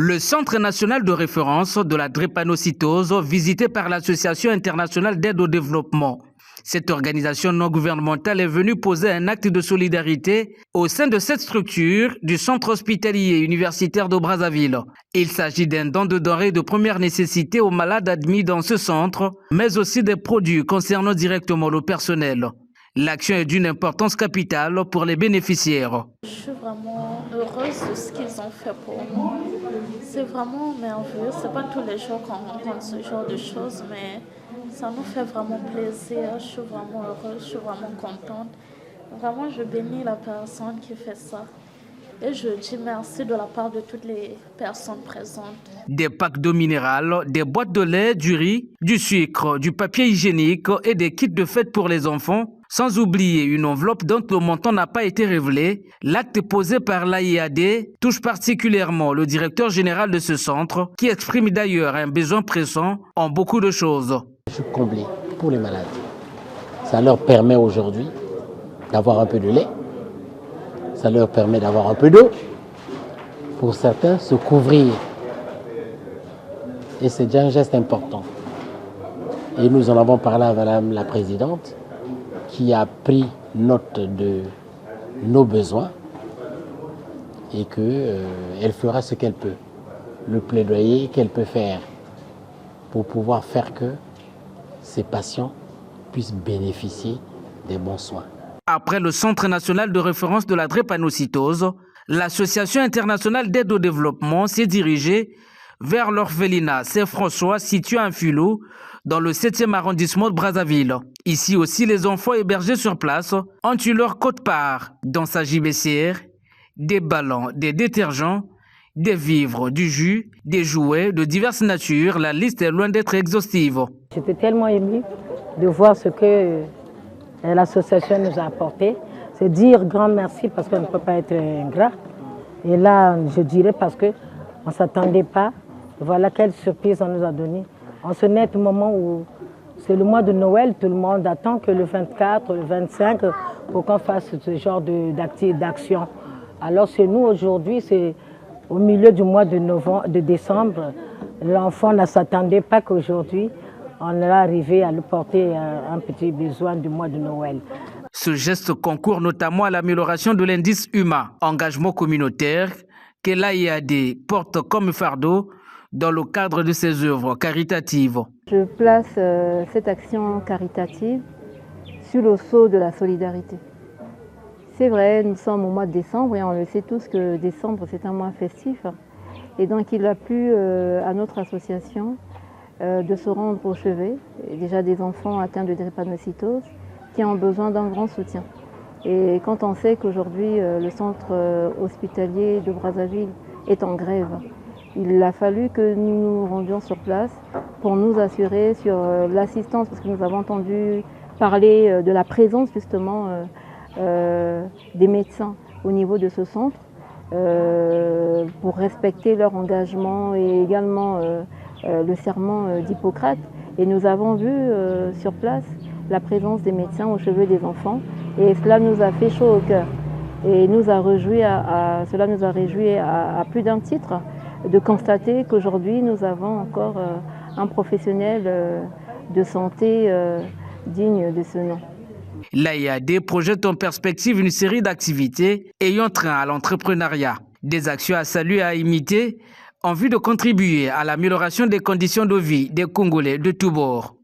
Le Centre national de référence de la drépanocytose, visité par l'Association internationale d'aide au développement. Cette organisation non gouvernementale est venue poser un acte de solidarité au sein de cette structure du centre hospitalier universitaire de Brazzaville. Il s'agit d'un don de denrées de première nécessité aux malades admis dans ce centre, mais aussi des produits concernant directement le personnel. L'action est d'une importance capitale pour les bénéficiaires. Je suis vraiment heureuse de ce qu'ils ont fait pour nous. C'est vraiment merveilleux. Ce n'est pas tous les jours qu'on rencontre ce genre de choses, mais ça nous fait vraiment plaisir. Je suis vraiment heureuse, je suis vraiment contente. Vraiment, je bénis la personne qui fait ça. Et je dis merci de la part de toutes les personnes présentes. Des packs d'eau minérale, des boîtes de lait, du riz, du sucre, du papier hygiénique et des kits de fête pour les enfants, sans oublier une enveloppe dont le montant n'a pas été révélé. L'acte posé par l'AIAD touche particulièrement le directeur général de ce centre, qui exprime d'ailleurs un besoin pressant en beaucoup de choses. Je suis comblé pour les malades. Ça leur permet aujourd'hui d'avoir un peu de lait. Ça leur permet d'avoir un peu d'eau. Pour certains, se couvrir. Et c'est déjà un geste important. Et nous en avons parlé à Madame la Présidente, qui a pris note de nos besoins et qu'elle fera ce qu'elle peut, le plaidoyer qu'elle peut faire pour pouvoir faire que ces patients puissent bénéficier des bons soins. Après le Centre national de référence de la drépanocytose, l'Association internationale d'aide au développement s'est dirigée vers l'orphelinat Saint-François situé à Mfulou, dans le 7e arrondissement de Brazzaville. Ici aussi, les enfants hébergés sur place ont eu leur quote-part dans sa JBCR, des ballons, des détergents, des vivres, du jus, des jouets de diverses natures. La liste est loin d'être exhaustive. J'étais tellement émue de voir ce que l'association nous a apporté. C'est dire grand merci parce qu'on ne peut pas être ingrat. Et là, je dirais parce qu'on ne s'attendait pas. Voilà quelle surprise on nous a donné. En ce net moment où c'est le mois de Noël, tout le monde attend que le 24, le 25, pour qu'on fasse ce genre d'action. Alors c'est nous aujourd'hui, c'est au milieu du mois de décembre. L'enfant ne s'attendait pas qu'aujourd'hui, on est arrivé à lui porter un petit besoin du mois de Noël. Ce geste concourt notamment à l'amélioration de l'indice humain, engagement communautaire, que l'AIAD porte comme fardeau dans le cadre de ses œuvres caritatives. Je place cette action caritative sur le sceau de la solidarité. C'est vrai, nous sommes au mois de décembre et on le sait tous que décembre c'est un mois festif. Et donc il a plu à notre association de se rendre au chevet, déjà des enfants atteints de drépanocytose qui ont besoin d'un grand soutien. Et quand on sait qu'aujourd'hui le centre hospitalier de Brazzaville est en grève, il a fallu que nous nous rendions sur place pour nous assurer sur l'assistance, parce que nous avons entendu parler de la présence justement des médecins au niveau de ce centre pour respecter leur engagement et également le serment d'Hippocrate. Et nous avons vu sur place la présence des médecins au chevet des enfants et cela nous a fait chaud au cœur. Et cela nous a réjoui à plus d'un titre de constater qu'aujourd'hui nous avons encore un professionnel de santé digne de ce nom. L'AIAD projette en perspective une série d'activités ayant trait à l'entrepreneuriat, des actions à saluer et à imiter en vue de contribuer à l'amélioration des conditions de vie des Congolais de tous bords.